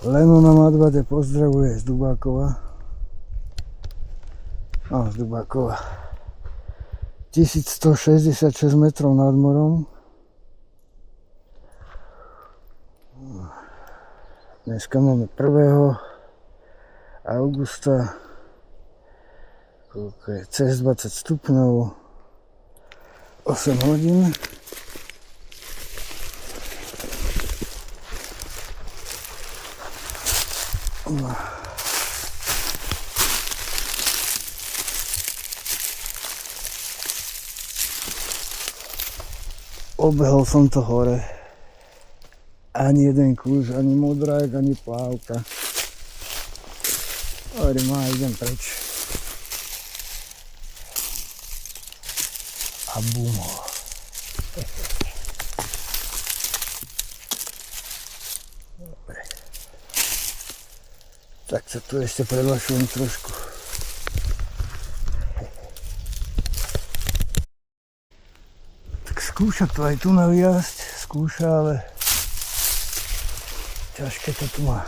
Lenona Madbade pozdravuje z Dubákova. Z Dubákova. 1166 metrov nad morom. Dneska máme 1. augusta. Koľko je? Cez 20 stupňov. 8 hodín. Obehol som to hore. Ani jeden kúš, ani modrák, ani plávka. Hovorím, idem preč. A bum. Dobre. Tak sa tu ešte predlašujem trošku. Tak skúša to aj tu na výjazd. Skúša, ale ťažké to tu má.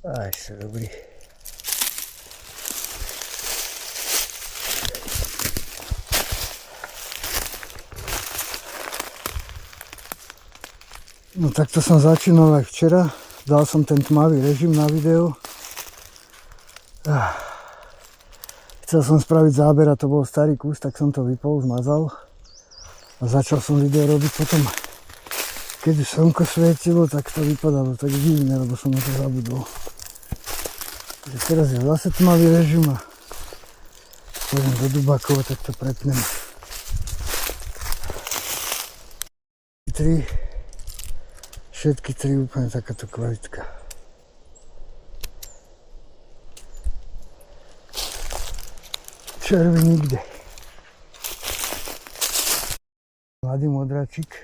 Aj sa dobrý. No takto som začínal aj včera. Dal som ten tmavý režim na video. Chcel som spraviť záber a to bol starý kus, tak som to vypol, zmazal. A začal som video robiť potom. Keď už slnko svietilo, tak to vypadalo tak divne, lebo som na to zabudol. Takže teraz je zase tmavý režim a pôjdem do Dubákova, tak to prepnem. Všetky tri úplne takáto kvalitka. Červy nikde. Mladý modračik.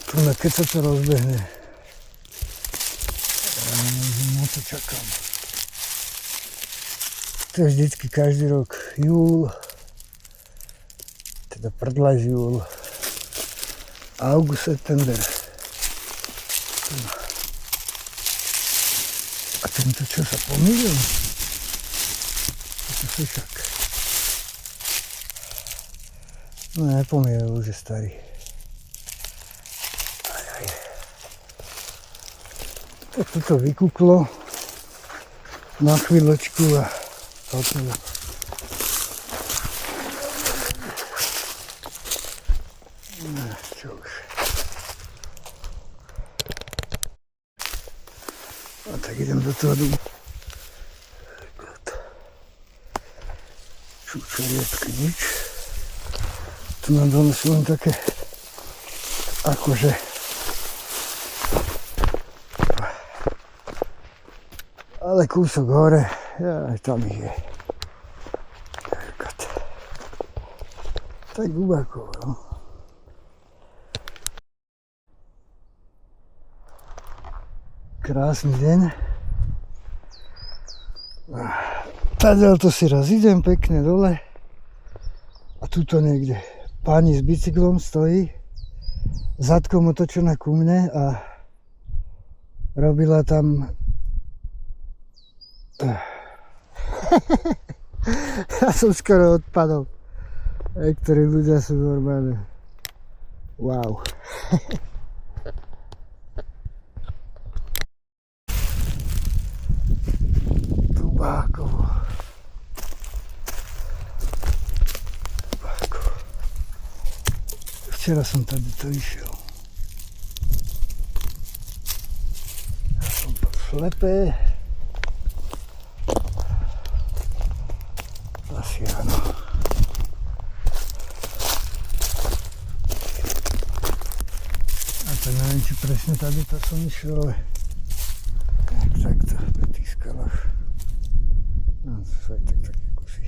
Tu keď sa to rozbehne. Na to čakám. To je vždycky každý rok júl, teda prdlaž júl, august, september. A tento čo sa pomýlil? To je však. No nepomýlil, už je starý. Tak toto vykúklo na chvíľočku a hotovo. Čo už. A tak idem do toho dubu. Čučorietky nič. Tu nám donesú len také akože ale kúsok hore, aj tam ich je. Tak Dubákov, no. Krásny deň. Tadiaľ to si raz idem pekne dole. A tuto niekde pani s bicyklom stojí. Zadkom otočená ku mne a robila tam ja som skoro odpadol. Niektorí ľudia sú normálne. Wow. Dubákovo. Včera som tady to išiel. Ja som to slepé. Asi áno. A to neviem, či presne tady to som išiel, ale takto pri tých skalách. No, to sú aj také kusy.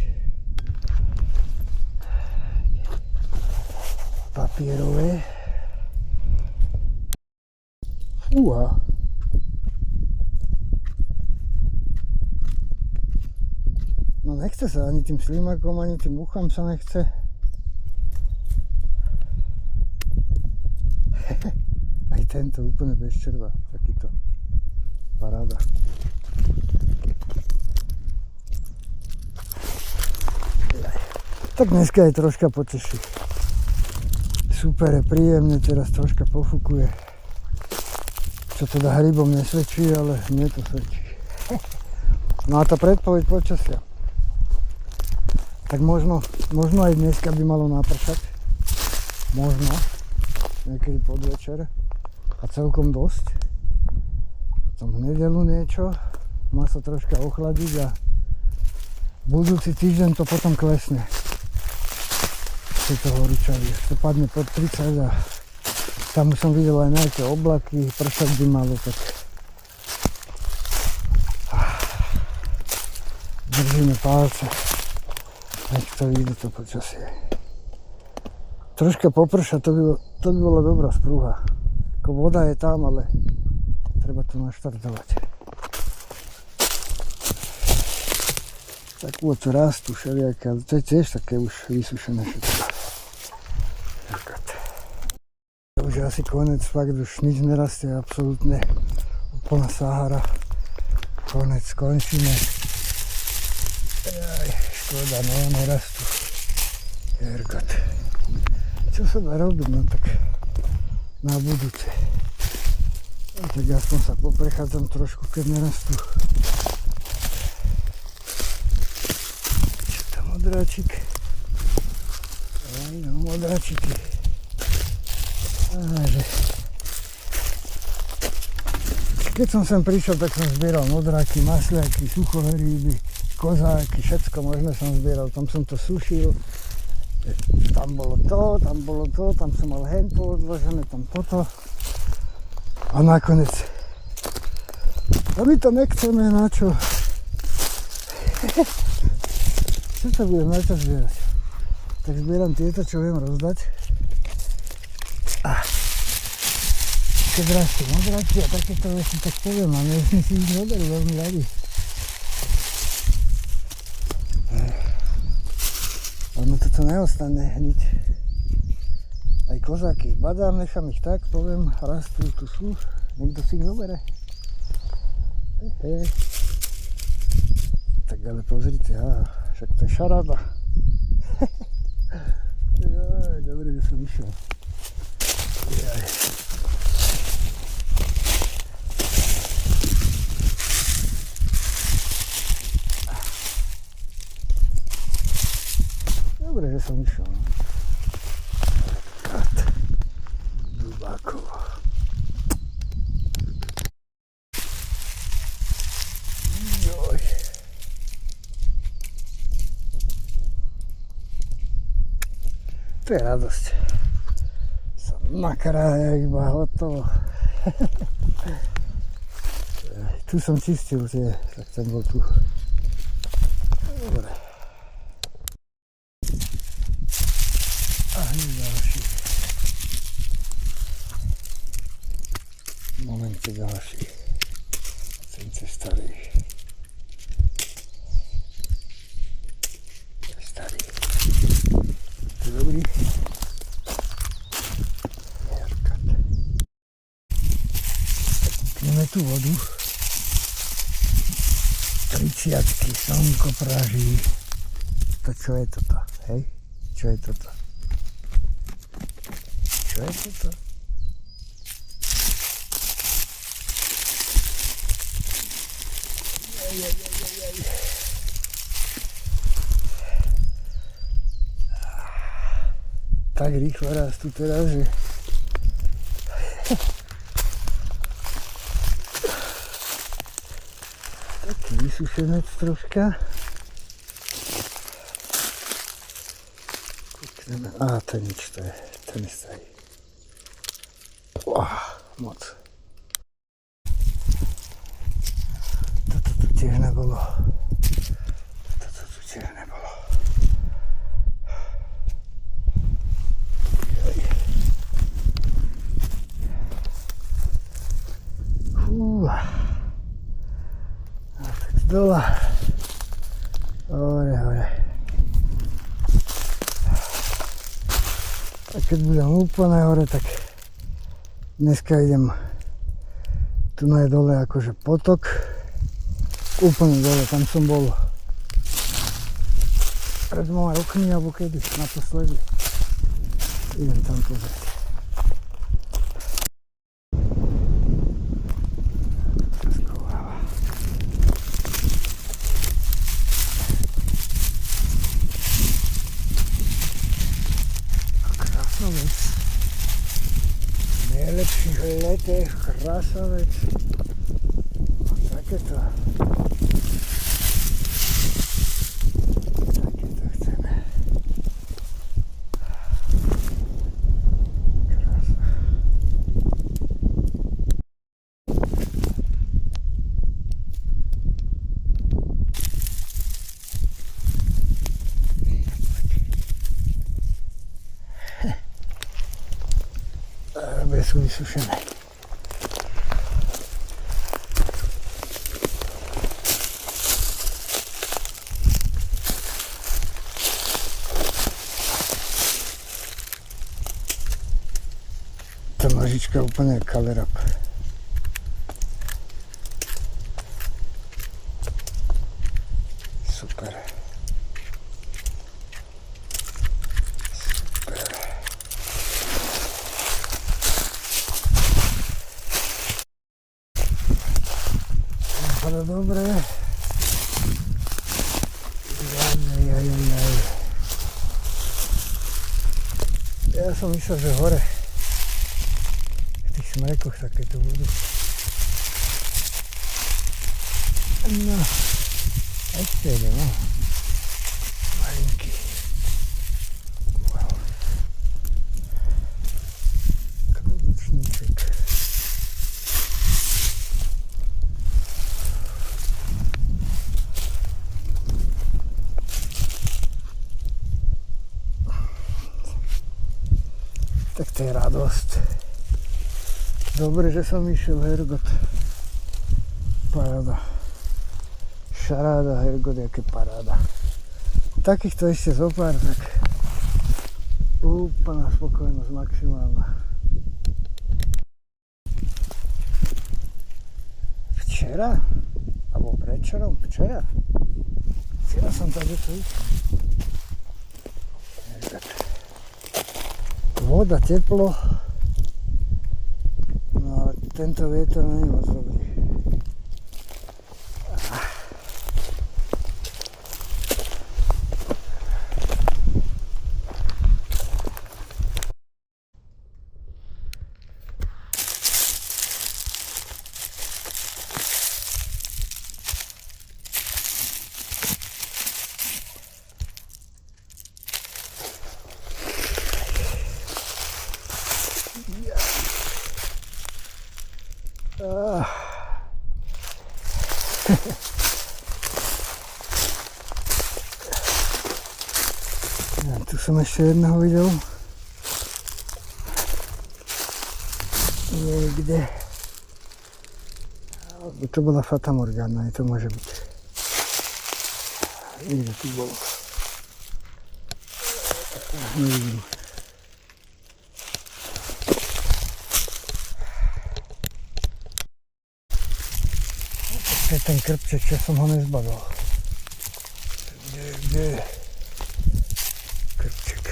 Papierové. Uha. No nechce sa ani tým slimakom, ani tým uchám sa nechce. Aj tento úplne bez červa, takýto paráda. Tak dneska je troška poteší. Super, je príjemne, teraz troška pofúkuje. Čo teda hrybom nesvedčí, ale mne to svedčí. No a tá predpoveď počasia. Tak možno aj dneska by malo napršať. Možno. Niekedy podvečer. A celkom dosť. Potom v nedeľu niečo. Má sa troška ochladiť a budúci týždeň to potom klesne. Tieto horúčavy. To padne pod 30 a tam už som videl aj nejaké oblaky, pršať by malo, tak držíme palce, nech to vyjde to počasie. Troška poprša, to by bola dobrá sprúha. Ako voda je tam, ale treba to naštartovať. Tak tu rastú všelijaké, ale to je tiež také už vysušené všetko. Už je asi konec, fakt už nič nerastie, absolútne úplná Sahara. Konec, skončíme. Škoda, no nerastú. Jergot. Čo sa dá robiť, no tak na budúce. Tak aspoň sa poprechádzam trošku, keď nerastú. Čo tam modráčik? Aj no, modráčiky. Keď som sem prišiel, tak som zbieral modráky, masliaky, suchové ryby, kozáky, všetko možné som zbieral. Tam som to sušil, tam bolo to, tam som mal hento odložené, tam toto. A nakoniec, a my to nechceme, na čo? Čo sa budem na čo zbierať? Tak zbieram tieto, čo viem rozdať. Keď rastú modráky a takéto veci, tak poviem, a my si ich zoberú veľmi radi. Ono toto neostane hneď. Aj kozáky zbadám, nechám ich tak, poviem, rastú, tu sú, niekto si ich zobere. Tak ale pozrite, však to je šaráda. Dobre, že som išiel. Dobre, že som išiel. Dubákov. Joj. To je radosť. Som nakraja iba hotovo. Tu som čistil tie, tak ten bol tu. Dobre. Momente ďalší. Sence starý. Starý. To je dobrý. Jerkat. Pneme tú vodu. 30-ky, slnko praží. To čo je toto? Hej? Čo je toto? Čo je toto? Tak rýchlo rastú teraz, že taký vysušenec troška. To je nič, to je ten starý. Moc. Toto tu tiež nebolo. dole. Hore. A keď budem úplne hore, tak dneska idem tu na dole akože potok. Úplne dole, tam som bol pred 2 rokmi alebo kedy, naposledy. Idem tam pozrieť. Krasavec. Najlepších letech, Krasavec. Takéto. Sú vysušené. Tá nožička úplne kalerap. Super. Ale dobre. Ja som myslel, že hore v tých smrekoch takéto budú. No, ešte ide, no. Malinký. Wow. Kľúčníček. Tak to je radosť. Dobre, že som išiel, Hergot. Paráda. Šaráda, Hergot, jaké paráda. Takýchto ešte zopár, tak úplná spokojnosť maximálna. Včera? Alebo predčerom? Včera? Včera som tady tu išiel. Voda, teplo, no ale tento vietor nie je moc dobrý. Ja, tu som ešte jedného videl. Niekde. Alebo to bola Fata Morgana, to môže byť. Niekde tu bolo. Nevidím. To je ten krpček, čo som ho nezbadal. Kde? Krpček.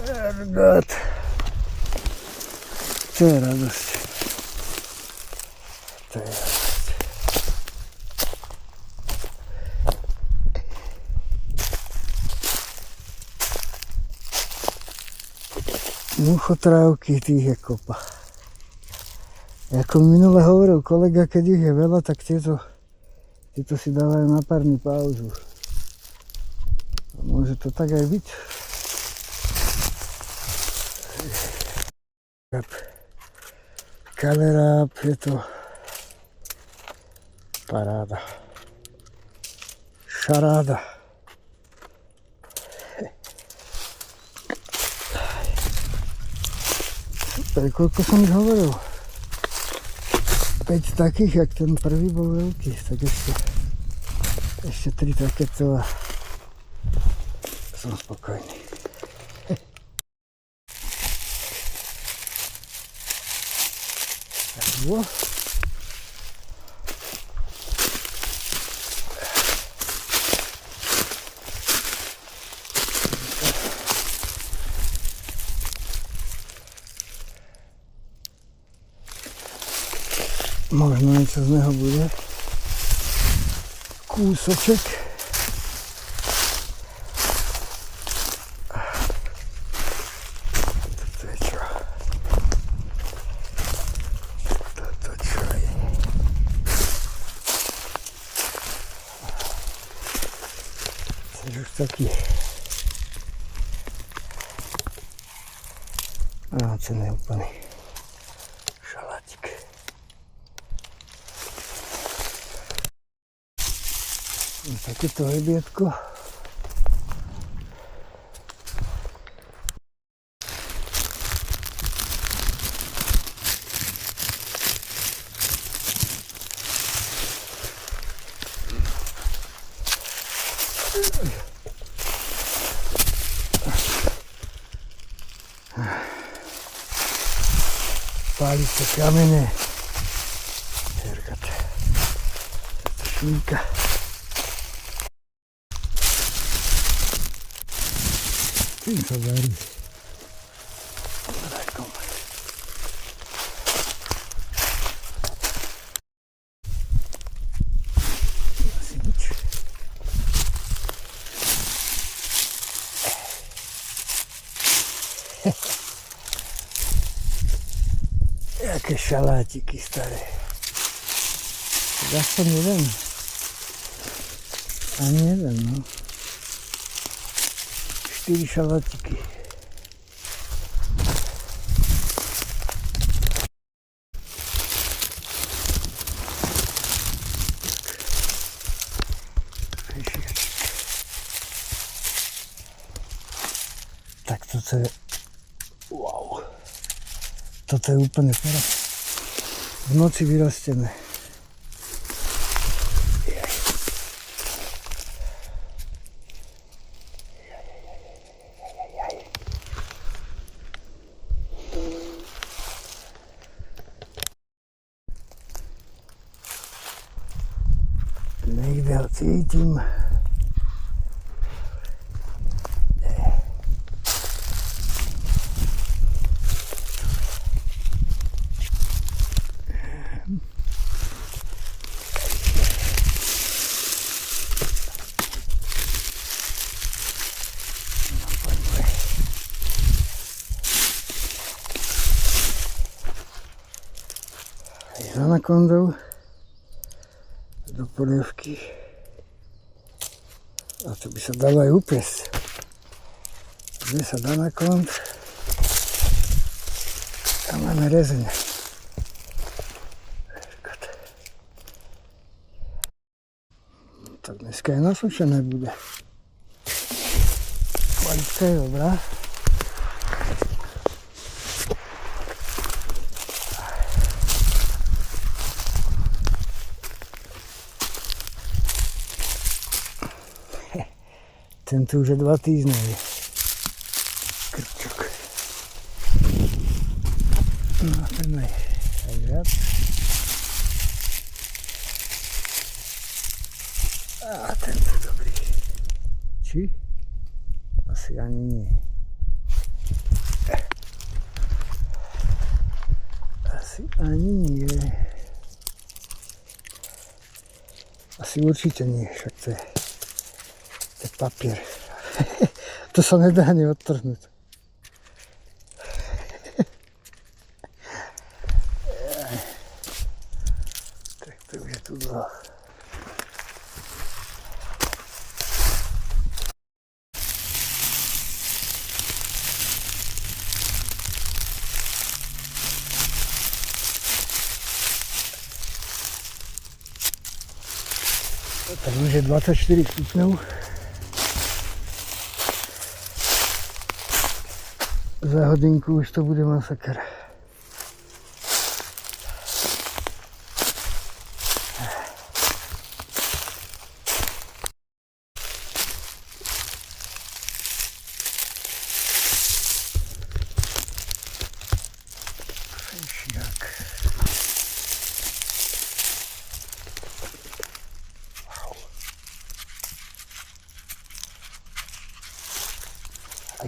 Hergot. To je radosť. To je radosť. Muchotrávky, tých je kopa. Ako minule hovoril kolega, keď ich je veľa, tak tieto si dávajú na pár dní pauzu. A môže to tak aj byť. Kaleráp, je to paráda. Tak koľko som už hovoril? 5 takých, jak ten prvý bol veľký, tak ešte 3 takéto a som spokojný. Tak bolo. Možno niečo z neho bude. Kúsoček. Toto je čo? Toto čo je? Chceš už taký? Ten je úplný šalátik. Takéto hybietko. Pálice kamene. Hergate. To šmíka. Tým sa darí. Asi nič. Jaké šalátiky staré. Aspoň jeden. Ani jeden, no. 4 šalátiky. Tak toto je... Wow. Toto je úplne teraz v noci vyrastené. Niekde ho cítim. Aj za anakondou do polievky. A to by sa dalo aj upiesť. 10 anakond. A máme rezeň. Tak dneska je nasušené bude. Kvalitka je dobrá. Tento už je 2 týždne. Krčok. No ten aj viac. A tento je dobrý. Či? Asi ani nie. Asi ani nie. Asi určite nie, však to je papier. To sa nedá ani odtrhnúť. Tak to už je tu dlho. Tak už je 24 stupňov. Za hodinku už to bude masaker.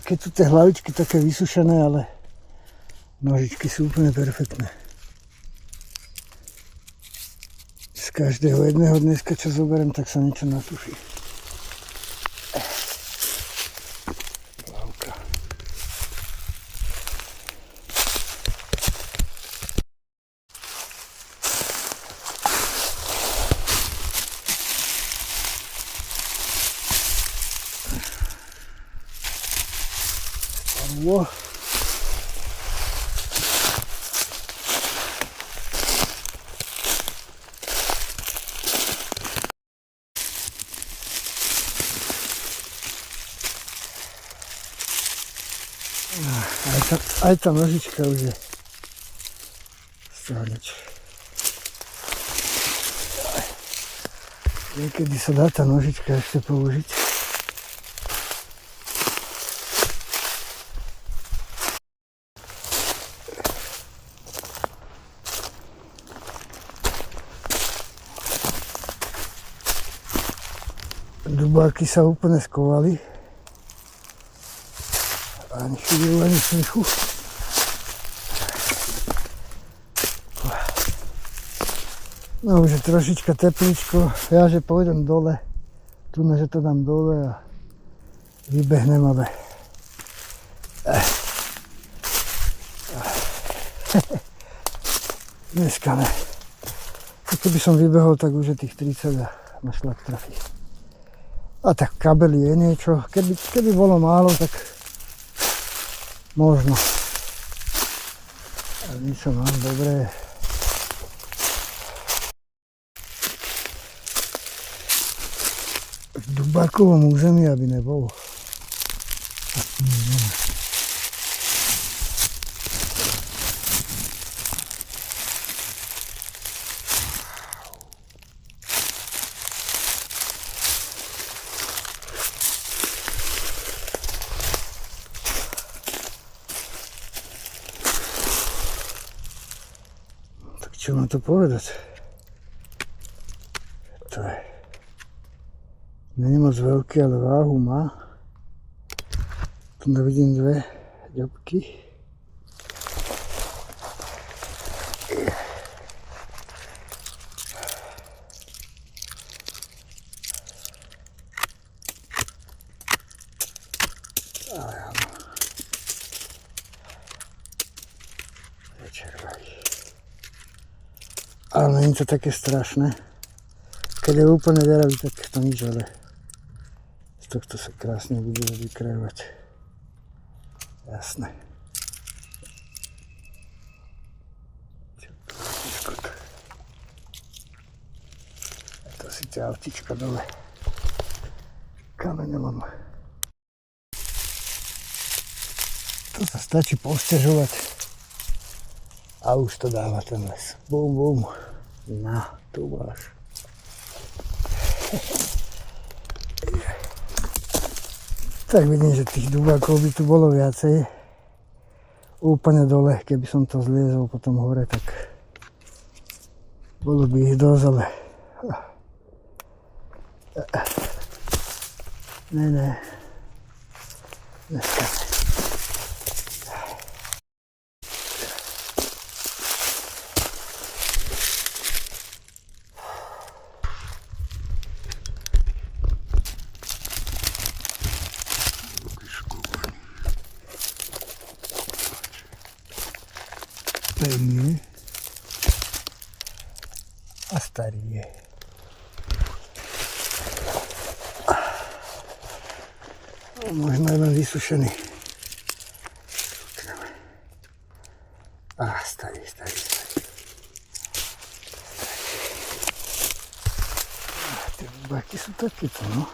Aj keď sú tie hlavičky také vysušené, ale nožičky sú úplne perfektné. Z každého jedného dneska, čo zoberiem, tak sa niečo natuší. Plavka. Wow. Aj tá nožička už je stáleč. Niekedy sa dá tá nožička ešte použiť. Dubáky sa úplne skovali. Ani chvíľu, ani smichu. No už je trošička tepličko. Ja že pôjdem dole. Tu že to dám dole a vybehnem, ale dneska ne. Keby som vybehol, tak už je tých 30 a na šlak trafí. A tak v kabeli je niečo. Keby bolo málo, tak možno. Ale niečo mám dobré. V Dubákovom území, aby nebolo. Čo mám to povedať? To je... Není moc veľký, ale váhu má. Tu vidím dve ďobky. Ale nie je to také strašné. Keď je úplne deravý, tak to nič, ale z tohto sa krásne bude vykrajovať. Jasné. A to síce autičko dole. Kameňom. To sa stačí posťažovať. A už to dáva ten les. Bum, bum. Na, tu máš. Tak vidím, že tých dubákov by tu bolo viacej. Úplne dole, keby som to zliezol potom hore, tak bolo by ich dosť, ale... Ne. Dneska ne. Pevný a starý je. Možno je len vysušený. Starý. Tie dubáky sú takéto, no.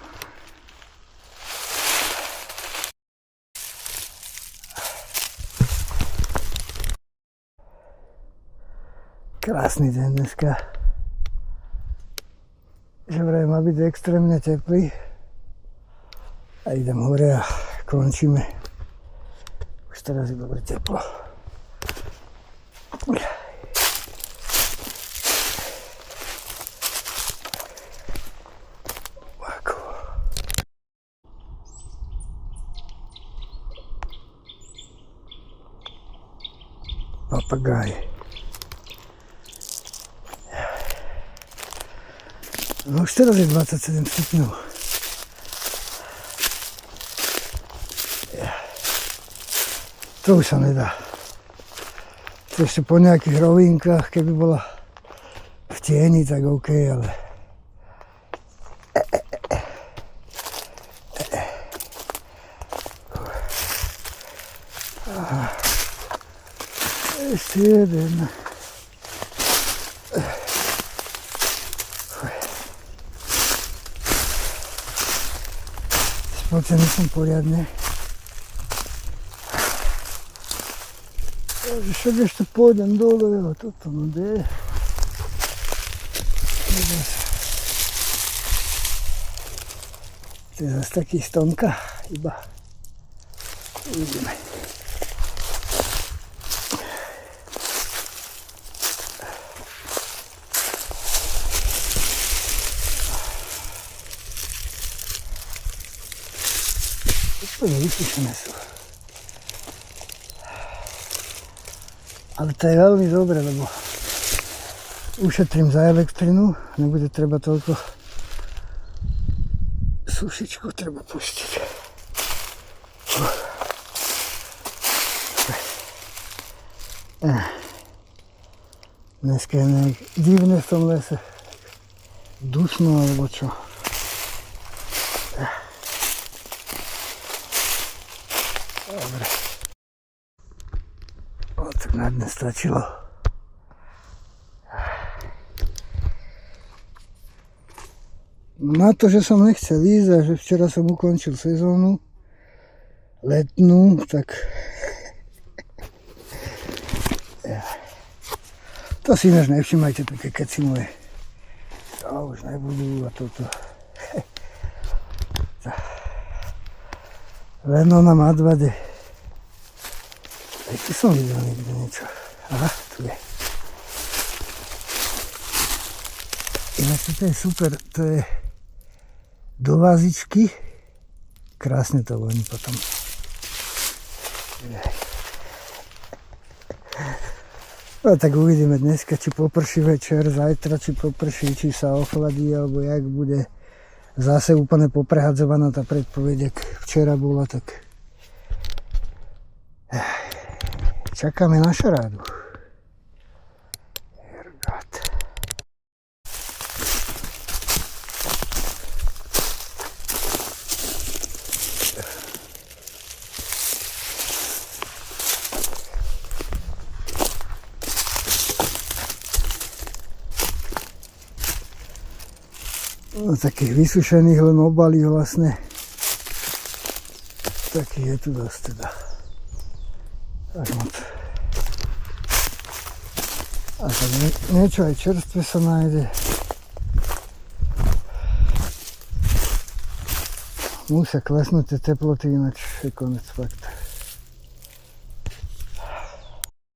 Krásny deň dneska. Že vraj má byť extrémne teplý. A idem hore a končíme. Už teraz je dobre teplo. Papagaj. No už teraz je 27 stupňov. To už sa nedá. To ešte po nejakých rovinkách, keby bola v tieni, tak OK, ale ešte jeden. Spocený som poriadne. Však ešte pôjdem dole, a toto no kde je. To je zase taký stonka, iba uvidíme. Úplne vypíšené sú. Ale to je veľmi dobre, lebo ušetrím za elektrinu, nebude treba toľko. Sušičku treba pustiť. Dneska je nejak divné v tom lese. Dusno alebo čo. Dobre. Tak na dnes stačilo. Na to, že som nechcel ísť a že včera som ukončil sezónu letnú, tak to si ináč nevšimajte, také keci moje. To už nebudú a toto. Len ona má 2D. Aj tu som videl niekde niečo. Aha, tu je. Ináč to je super, to je do vázičky. Krásne to voní potom. No tak uvidíme dneska, či poprší večer, zajtra, či poprší, či sa ochladí, alebo jak bude. Zase úplne poprehadzovaná tá predpoveď, jak včera bola, tak čakáme na šarádu. No, takých vysušených len obalí vlastne. Takých je tu dosť teda. Až moc. A tak niečo aj čerstvé sa nájde. Musia klesnúť tie teploty, ináč je konec fakt.